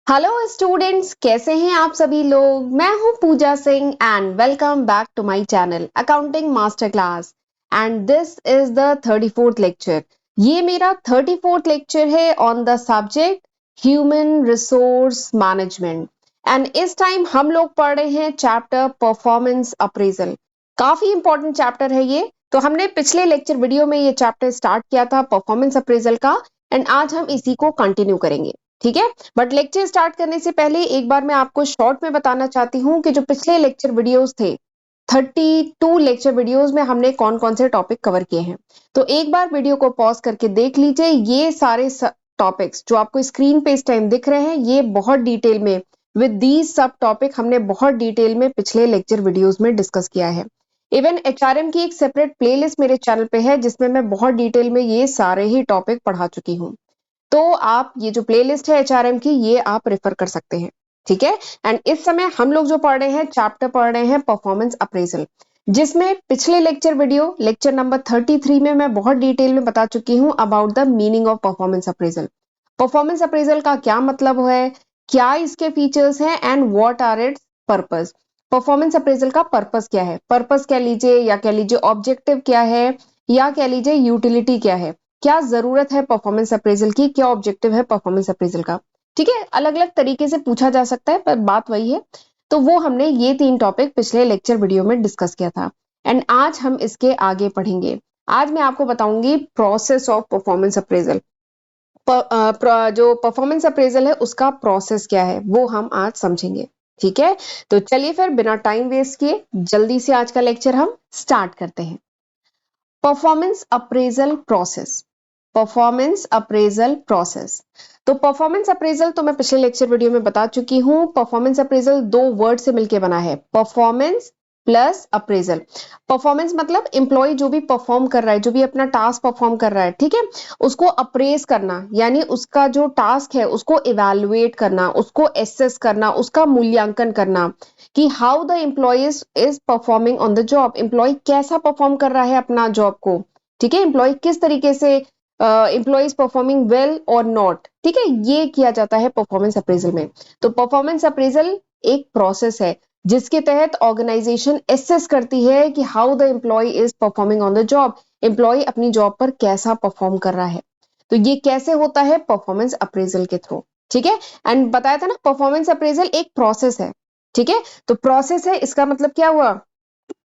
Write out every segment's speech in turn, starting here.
Hello students, कैसे हैं आप सभी लोग। मैं हूं Pooja Singh and welcome back to my channel accounting master class. And this is the 34th lecture. ये मेरा 34th लेक्चर है on the subject human resource management. And इस टाइम हम लोग पढ़ रहे हैं चैप्टर परफॉर्मेंस अप्रेजल। काफी इंपॉर्टेंट चैप्टर है ये। तो हमने पिछले लेक्चर वीडियो में ये चैप्टर स्टार्ट किया था परफॉर्मेंस अप्रेजल का, एंड आज हम इसी को कंटिन्यू करेंगे। ठीक है, बट लेक्चर स्टार्ट करने से पहले एक बार मैं आपको शॉर्ट में बताना चाहती हूँ कि जो पिछले लेक्चर वीडियोस थे, 32 लेक्चर वीडियोस में हमने कौन कौन से टॉपिक कवर किए हैं। तो एक बार वीडियो को पॉज करके देख लीजिए। ये सारे टॉपिक्स जो आपको स्क्रीन पे इस टाइम दिख रहे हैं, ये बहुत डिटेल में विद दीज सब टॉपिक हमने बहुत डिटेल में पिछले लेक्चर वीडियोस में डिस्कस किया है। इवन एचआरएम की एक सेपरेट प्लेलिस्ट मेरे चैनल पे है जिसमें मैं बहुत डिटेल में ये सारे ही टॉपिक पढ़ा चुकी हूँ। तो आप ये जो प्लेलिस्ट है एचआरएम की, ये आप रेफर कर सकते हैं। ठीक है, एंड इस समय हम लोग जो पढ़ रहे हैं चैप्टर पढ़ रहे हैं परफॉर्मेंस अप्रेजल, जिसमें पिछले लेक्चर वीडियो लेक्चर नंबर 33 में मैं बहुत डिटेल में बता चुकी हूं about the meaning of performance appraisal. Performance appraisal का क्या मतलब है, क्या इसके फीचर्स हैं and what are its purpose. Performance appraisal का पर्पस क्या है, पर्पस कह लीजिए या कह लीजिए ऑब्जेक्टिव क्या है, या कह लीजिए यूटिलिटी क्या है, क्या जरूरत है परफॉर्मेंस अप्रेजल की, क्या ऑब्जेक्टिव है परफॉर्मेंस अप्रेजल का। ठीक है, अलग अलग तरीके से पूछा जा सकता है पर बात वही है। तो वो हमने ये 3 टॉपिक पिछले लेक्चर वीडियो में डिस्कस किया था, एंड आज हम इसके आगे पढ़ेंगे। आज मैं आपको बताऊंगी प्रोसेस ऑफ परफॉर्मेंस अप्रेजल। जो परफॉर्मेंस अप्रेजल है उसका प्रोसेस क्या है वो हम आज समझेंगे। ठीक है, तो चलिए फिर बिना टाइम वेस्ट किए जल्दी से आज का लेक्चर हम स्टार्ट करते हैं। Performance appraisal process. Performance appraisal process. तो परफॉर्मेंस अप्रेजल तो मैं पिछले लेक्चर वीडियो में बता चुकी हूं। परफॉर्मेंस अप्रेजल 2 वर्ड से मिलकर बना है, परफॉर्मेंस प्लस अप्रेजल। परफॉर्मेंस मतलब एम्प्लॉय जो भी परफॉर्म कर रहा है, जो भी अपना टास्क परफॉर्म कर रहा है, ठीक है, उसको अप्रेज करना, यानी उसका जो टास्क है उसको इवेलुएट करना, उसको एसेस करना, उसका मूल्यांकन करना कि how the employee is performing on the job. Employee कैसा परफॉर्म कर रहा है अपना जॉब को। ठीक है, एम्प्लॉय किस तरीके से एम्प्लॉय इज परफॉर्मिंग वेल और नॉट। ठीक है, ये किया जाता है परफॉर्मेंस अप्रेजल में। तो परफॉर्मेंस अप्रेजल एक प्रोसेस है जिसके तहत ऑर्गेनाइजेशन एसेस करती है कि how the employee is performing on the job. Employee अपनी जॉब पर कैसा परफॉर्म कर रहा है। तो ये कैसे होता है, परफॉर्मेंस अप्रेजल के थ्रू। ठीक है, एंड बताया था ना परफॉर्मेंस अप्रेजल एक प्रोसेस है। ठीक है, तो प्रोसेस है इसका मतलब क्या हुआ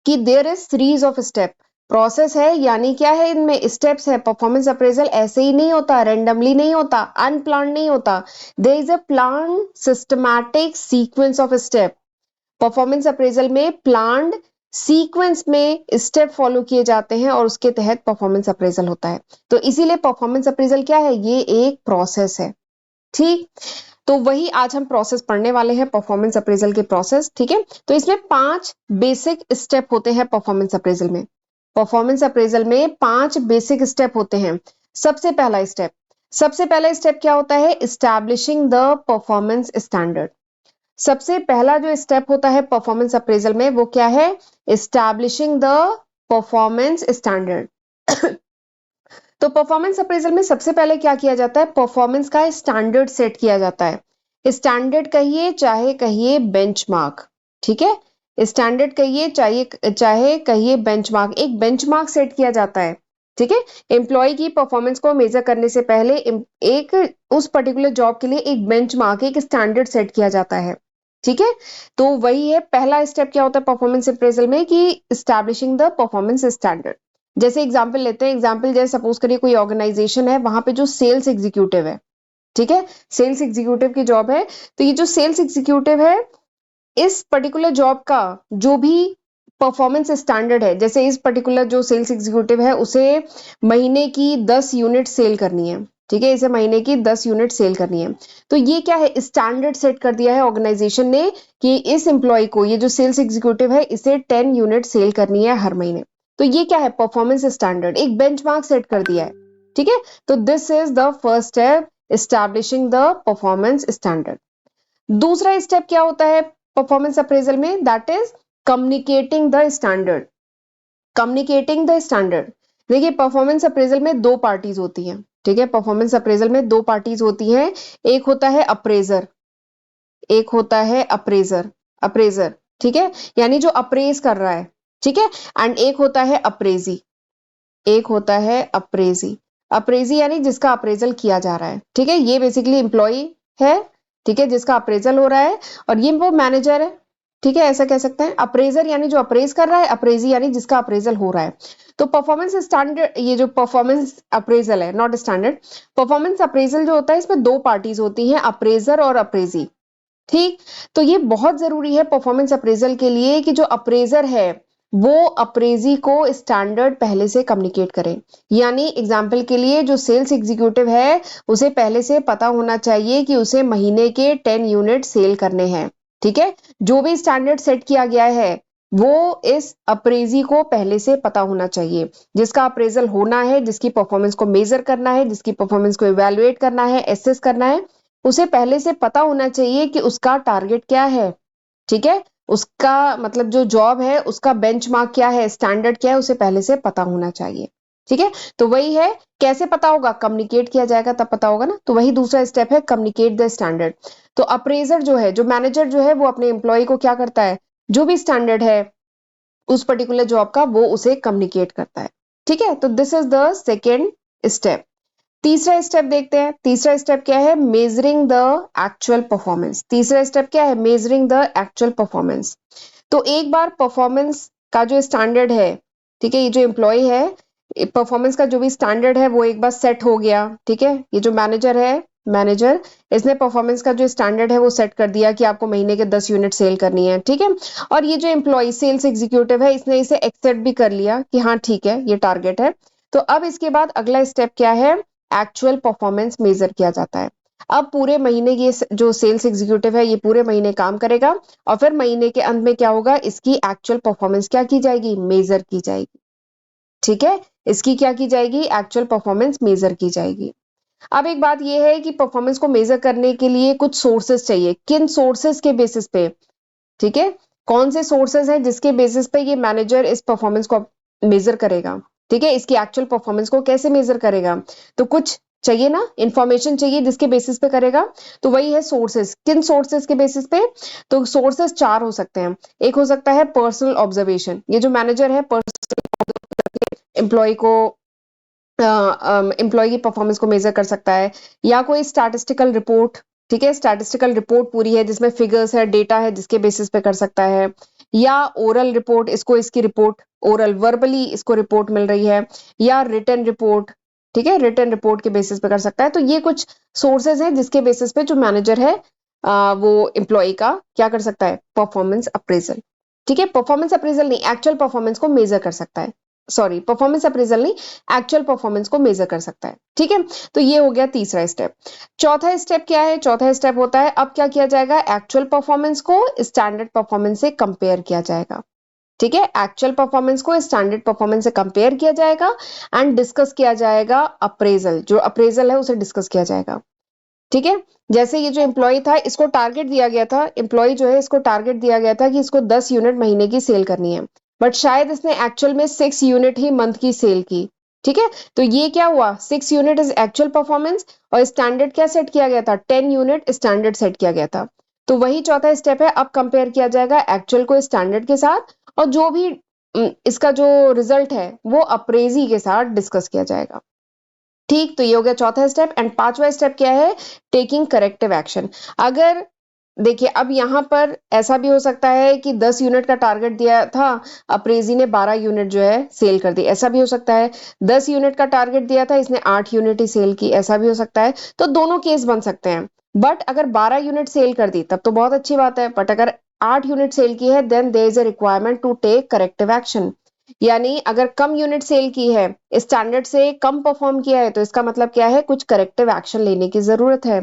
कि there is series of step. Process है यानी क्या है, इनमें स्टेप्स है। परफॉर्मेंस अप्रेजल ऐसे ही नहीं होता, रेंडमली नहीं होता, अनप्लान नहीं होता। There is a plan systematic sequence of step. Performance appraisal में प्लान्ड सीक्वेंस में स्टेप फॉलो किए जाते हैं और उसके तहत परफॉर्मेंस अप्रेजल होता है। तो इसीलिए परफॉर्मेंस अप्रेजल क्या है, ये एक प्रोसेस है। ठीक, तो वही आज हम प्रोसेस पढ़ने वाले हैं, परफॉर्मेंस अप्रेजल के प्रोसेस। ठीक है, तो इसमें 5 बेसिक स्टेप होते हैं परफॉर्मेंस अप्रेजल में। परफॉर्मेंस अप्रेजल में 5 बेसिक स्टेप होते हैं। सबसे पहला स्टेप क्या होता है, इस्टेब्लिशिंग द परफॉर्मेंस स्टैंडर्ड। सबसे पहला जो स्टेप होता है परफॉर्मेंस अप्रेजल में वो क्या है, इस्टेब्लिशिंग द परफॉर्मेंस स्टैंडर्ड। तो परफॉर्मेंस अप्रेजल में सबसे पहले क्या किया जाता है, परफॉर्मेंस का स्टैंडर्ड सेट किया जाता है। स्टैंडर्ड कहिए चाहे कहिए बेंचमार्क। ठीक है, स्टैंडर्ड कहिए चाहे चाहे कहिए बेंचमार्क, एक बेंचमार्क सेट किया जाता है। ठीक है, एम्प्लॉय की परफॉर्मेंस को मेजर करने से पहले एक उस पर्टिकुलर जॉब के लिए एक बेंचमार्क, एक स्टैंडर्ड सेट किया जाता है। ठीक है, तो वही है पहला स्टेप क्या होता है परफॉर्मेंस अप्रेजल में कि स्टैब्लिशिंग द परफॉर्मेंस स्टैंडर्ड। जैसे एग्जांपल लेते हैं, एग्जांपल जैसे सपोज करिए कोई ऑर्गेनाइजेशन है, वहां पे जो सेल्स एग्जीक्यूटिव है, ठीक है, सेल्स एग्जीक्यूटिव की जॉब है। तो ये जो सेल्स एग्जीक्यूटिव है, इस पर्टिकुलर जॉब का जो भी परफॉर्मेंस स्टैंडर्ड है, जैसे इस पर्टिकुलर जो सेल्स एग्जीक्यूटिव है उसे महीने की 10 यूनिट सेल करनी है। ठीक है, इसे महीने की 10 यूनिट सेल करनी है। तो ये क्या है, स्टैंडर्ड सेट कर दिया है ऑर्गेनाइजेशन ने कि इस एम्प्लॉय को, ये जो सेल्स एग्जीक्यूटिव है, इसे 10 यूनिट सेल करनी है हर महीने। तो ये क्या है, परफॉर्मेंस स्टैंडर्ड, एक बेंचमार्क सेट कर दिया है। ठीक है, तो this is the first step, establishing the performance standard. दूसरा स्टेप क्या होता है परफॉर्मेंस अप्रेजल में, that is communicating the standard. Communicating the standard. देखिए परफॉर्मेंस अप्रेजल में 2 पार्टीज होती हैं। ठीक है, परफॉर्मेंस अप्रेजल में 2 पार्टीज होती हैं। एक होता है अप्रेजर, एक होता है अप्रेजर, अप्रेजर, ठीक है, यानी जो अप्रेज कर रहा है, ठीक है, एंड एक होता है अप्रेजी, एक होता है अप्रेजी, अप्रेजी यानी जिसका अप्रेजल किया जा रहा है, ठीक है, ये बेसिकली एम्प्लॉय है, ठीक है, जिसका अप्रेजल हो रहा है, और ये वो मैनेजर है, ठीक है, ऐसा कह सकते हैं। अप्रेजर यानी जो अप्रेज कर रहा है, अप्रेजी यानी जिसका अप्रेजल हो रहा है। तो परफॉर्मेंस स्टैंडर्ड, ये जो परफॉर्मेंस अप्रेजल है, नॉट स्टैंडर्ड, परफॉर्मेंस अप्रेजल जो होता है इसमें दो पार्टीज होती हैं, अप्रेजर और अप्रेजी, ठीक। तो ये बहुत जरूरी है परफॉर्मेंस अप्रेजल के लिए कि जो अप्रेजर है वो अप्रेजी को स्टैंडर्ड पहले से कम्युनिकेट करे, यानी एग्जाम्पल के लिए जो सेल्स एग्जीक्यूटिव है उसे पहले से पता होना चाहिए कि उसे महीने के 10 यूनिट सेल करने हैं, ठीक है, जो भी स्टैंडर्ड सेट किया गया है वो इस अप्रेजी को पहले से पता होना चाहिए, जिसका अप्रेजल होना है, जिसकी परफॉर्मेंस को मेजर करना है, जिसकी परफॉर्मेंस को इवेलुएट करना है, एसेस करना है, उसे पहले से पता होना चाहिए कि उसका टारगेट क्या है, ठीक है, उसका मतलब जो जॉब है उसका बेंचमार्क क्या है, स्टैंडर्ड क्या है, उसे पहले से पता होना चाहिए, ठीक है। तो वही है, कैसे पता होगा, कम्युनिकेट किया जाएगा तब पता होगा ना, तो वही दूसरा स्टेप है, कम्युनिकेट द स्टैंडर्ड। तो अप्रेजर जो है, जो मैनेजर जो है वो अपने एम्प्लॉय को क्या करता है, जो भी स्टैंडर्ड है उस पर्टिकुलर जॉब का वो उसे कम्युनिकेट करता है, ठीक है। तो this is the second step. तीसरा स्टेप देखते हैं, तीसरा स्टेप क्या है, मेजरिंग द एक्चुअल परफॉर्मेंस। तीसरा स्टेप क्या है, मेजरिंग द एक्चुअल परफॉर्मेंस। तो एक बार परफॉर्मेंस का जो स्टैंडर्ड है, ठीक है, ये जो एम्प्लॉय है, परफॉर्मेंस का जो भी स्टैंडर्ड है वो एक बार सेट हो गया, ठीक है, ये जो मैनेजर है, मैनेजर, इसने परफॉर्मेंस का जो स्टैंडर्ड है वो सेट कर दिया कि आपको महीने के 10 यूनिट सेल करनी है, ठीक है, और ये जो एम्प्लॉय सेल्स एग्जीक्यूटिव है इसने इसे एक्सेप्ट भी कर लिया कि हाँ ठीक है ये टारगेट है। तो अब इसके बाद अगला स्टेप क्या है, एक्चुअल परफॉर्मेंस मेजर किया जाता है। अब पूरे महीने ये जो सेल्स एग्जीक्यूटिव है ये पूरे महीने काम करेगा और फिर महीने के अंत में क्या होगा, इसकी एक्चुअल परफॉर्मेंस क्या की जाएगी, मेजर की जाएगी, ठीक है, इसकी क्या की जाएगी, एक्चुअल परफॉर्मेंस मेजर की जाएगी। अब एक बात यह है कि परफॉर्मेंस को मेजर करने के लिए कुछ सोर्सेस चाहिए, किन सोर्सेस के बेसिस पे, ठीक है, कौन से सोर्सेस हैं जिसके बेसिस पे ये मैनेजर इस परफॉर्मेंस को मेजर करेगा, ठीक है, इसकी एक्चुअल परफॉर्मेंस को कैसे मेजर करेगा, तो कुछ चाहिए ना, इंफॉर्मेशन चाहिए जिसके बेसिस पे करेगा, तो वही है सोर्सेस। किन सोर्सेस के बेसिस पे, तो सोर्सेस चार हो सकते हैं। एक हो सकता है पर्सनल ऑब्जर्वेशन, ये जो मैनेजर है एम्प्लॉय को एम्प्लॉय की परफॉर्मेंस को मेजर कर सकता है, या कोई स्टैटिस्टिकल रिपोर्ट, ठीक है, स्टैटिस्टिकल रिपोर्ट पूरी है जिसमें फिगर्स है, डेटा है, जिसके बेसिस पे कर सकता है, या ओरल रिपोर्ट, इसको इसकी रिपोर्ट ओरल वर्बली इसको रिपोर्ट मिल रही है, या रिटन रिपोर्ट, ठीक है, रिटन रिपोर्ट के बेसिस पे कर सकता है। तो ये कुछ सोर्सेज हैं जिसके बेसिस पे जो मैनेजर है वो एम्प्लॉय का क्या कर सकता है, परफॉर्मेंस अप्रेजल, ठीक है, परफॉर्मेंस अप्रेजल नहीं, एक्चुअल परफॉर्मेंस को मेजर कर सकता है, सॉरी परफॉर्मेंस अप्रेजल नहीं, एक्चुअल परफॉर्मेंस को मेजर कर सकता है, ठीक है। तो ये हो गया तीसरा स्टेप। चौथा स्टेप क्या है, चौथा स्टेप होता है अब क्या किया जाएगा, एक्चुअल परफॉर्मेंस को स्टैंडर्ड परफॉर्मेंस से कंपेयर किया जाएगा, ठीक है, एक्चुअल परफॉर्मेंस को स्टैंडर्ड परफॉर्मेंस से कंपेयर किया जाएगा एंड डिस्कस किया जाएगा अप्रेजल, जो अप्रेजल है उसे डिस्कस किया जाएगा, ठीक है। जैसे ये जो एम्प्लॉय था इसको टारगेट दिया गया था, एम्प्लॉय जो है इसको टारगेट दिया गया था कि इसको 10 यूनिट महीने की सेल करनी है, बट शायद इसने एक्चुअल में 6 यूनिट ही मंथ की सेल की, ठीक है। तो ये क्या हुआ, 6 यूनिट इज एक्चुअल परफॉर्मेंस और स्टैंडर्ड क्या सेट किया गया था, 10 यूनिट स्टैंडर्ड सेट किया गया था। तो वही चौथा स्टेप है, अब कंपेयर किया जाएगा एक्चुअल को स्टैंडर्ड के साथ, और जो भी इसका जो रिजल्ट है वो अप्रेजी के साथ डिस्कस किया जाएगा, ठीक। तो ये हो गया चौथा स्टेप। एंड पांचवा स्टेप क्या है, टेकिंग करेक्टिव एक्शन। अगर देखिए अब यहां पर ऐसा भी हो सकता है कि 10 यूनिट का टारगेट दिया था, अप्रेजी ने 12 यूनिट जो है सेल कर दी, ऐसा भी हो सकता है। 10 यूनिट का टारगेट दिया था, इसने 8 यूनिट ही सेल की, ऐसा भी हो सकता है। तो दोनों केस बन सकते हैं, बट अगर 12 यूनिट सेल कर दी तब तो बहुत अच्छी बात है, बट अगर 8 यूनिट सेल की है then there is a requirement to take corrective action. यानी अगर कम यूनिट सेल की है, स्टैंडर्ड से कम परफॉर्म किया है, तो इसका मतलब क्या है, कुछ करेक्टिव एक्शन लेने की जरूरत है,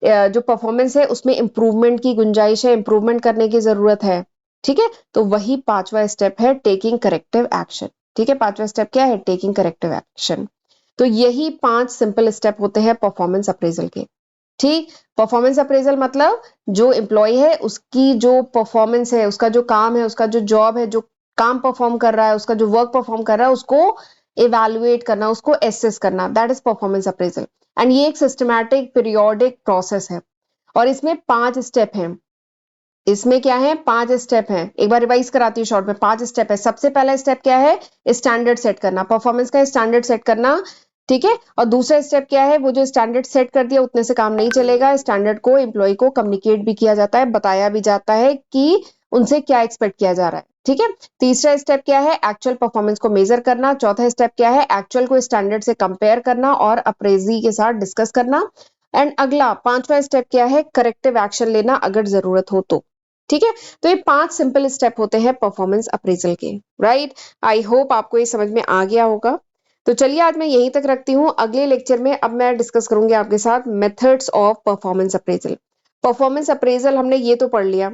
जो परफॉर्मेंस है उसमें इंप्रूवमेंट की गुंजाइश है, इंप्रूवमेंट करने की जरूरत है, ठीक है। तो वही पांचवा स्टेप है, टेकिंग करेक्टिव एक्शन, ठीक है, पांचवा स्टेप क्या है, टेकिंग करेक्टिव एक्शन। तो यही 5 सिंपल स्टेप होते हैं परफॉर्मेंस अप्रेजल के, ठीक। परफॉर्मेंस अप्रेजल मतलब जो एम्प्लॉय है उसकी जो परफॉर्मेंस है, उसका जो काम है, उसका जो जॉब है, जो काम परफॉर्म कर रहा है, उसका जो वर्क परफॉर्म कर रहा है, उसको इवैल्यूएट करना, उसको एसेस करना, that is performance appraisal. And ये एक सिस्टमैटिक पीरियोडिक प्रोसेस है, और इसमें 5 स्टेप हैं। इसमें क्या है, 5 स्टेप हैं। एक बार रिवाइज कराती हूँ शॉर्ट में। 5 स्टेप है। सबसे पहला स्टेप क्या है, स्टैंडर्ड सेट करना, परफॉर्मेंस का स्टैंडर्ड सेट करना। ठीक है। और दूसरा स्टेप क्या है, वो जो स्टैंडर्ड सेट कर दिया उतने से काम नहीं चलेगा, स्टैंडर्ड को एम्प्लॉय को कम्युनिकेट भी किया जाता है, बताया भी जाता है कि उनसे क्या एक्सपेक्ट किया जा रहा है। ठीक है। तीसरा स्टेप क्या है, एक्चुअल परफॉर्मेंस को मेजर करना। चौथा स्टेप क्या है, एक्चुअल को स्टैंडर्ड से कंपेयर करना और अप्रेजी के साथ डिस्कस करना। एंड अगला 5वां स्टेप क्या है, करेक्टिव एक्शन लेना अगर जरूरत हो तो। ठीक है। तो ये 5 सिंपल स्टेप होते हैं परफॉर्मेंस अप्रेजल के। राइट। आई होप आपको ये समझ में आ गया होगा। तो चलिए आज मैं यहीं तक रखती हूँ। अगले लेक्चर में अब मैं डिस्कस करूंगी आपके साथ methods of performance appraisal. Performance appraisal हमने ये तो पढ़ लिया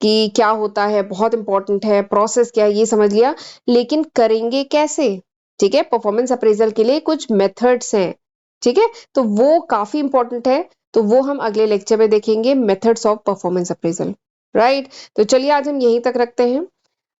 कि क्या होता है, बहुत इंपॉर्टेंट है, प्रोसेस क्या है ये समझ लिया, लेकिन करेंगे कैसे। ठीक है। परफॉर्मेंस अप्रेजल के लिए कुछ मेथड्स हैं। ठीक है। तो वो काफी इंपॉर्टेंट है। तो वो हम अगले लेक्चर में देखेंगे, methods of performance appraisal. Right. तो चलिए आज हम यहीं तक रखते हैं।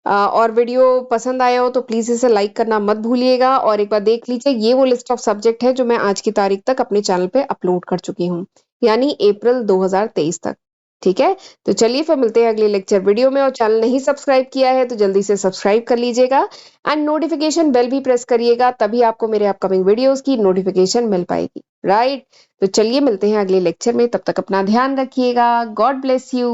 और वीडियो पसंद आया हो तो प्लीज इसे लाइक करना मत भूलिएगा, और एक बार देख लीजिए ये वो लिस्ट ऑफ सब्जेक्ट है जो मैं आज की तारीख तक अपने चैनल पे अपलोड कर चुकी हूँ, यानी अप्रैल 2023 तक। ठीक है। तो चलिए फिर मिलते हैं अगले लेक्चर वीडियो में, और चैनल नहीं सब्सक्राइब किया है तो जल्दी से सब्सक्राइब कर लीजिएगा एंड नोटिफिकेशन बेल भी प्रेस करिएगा, तभी आपको मेरे अपकमिंग वीडियोस की नोटिफिकेशन मिल पाएगी। राइट। तो चलिए मिलते हैं अगले लेक्चर में, तब तक अपना ध्यान रखिएगा। God bless you.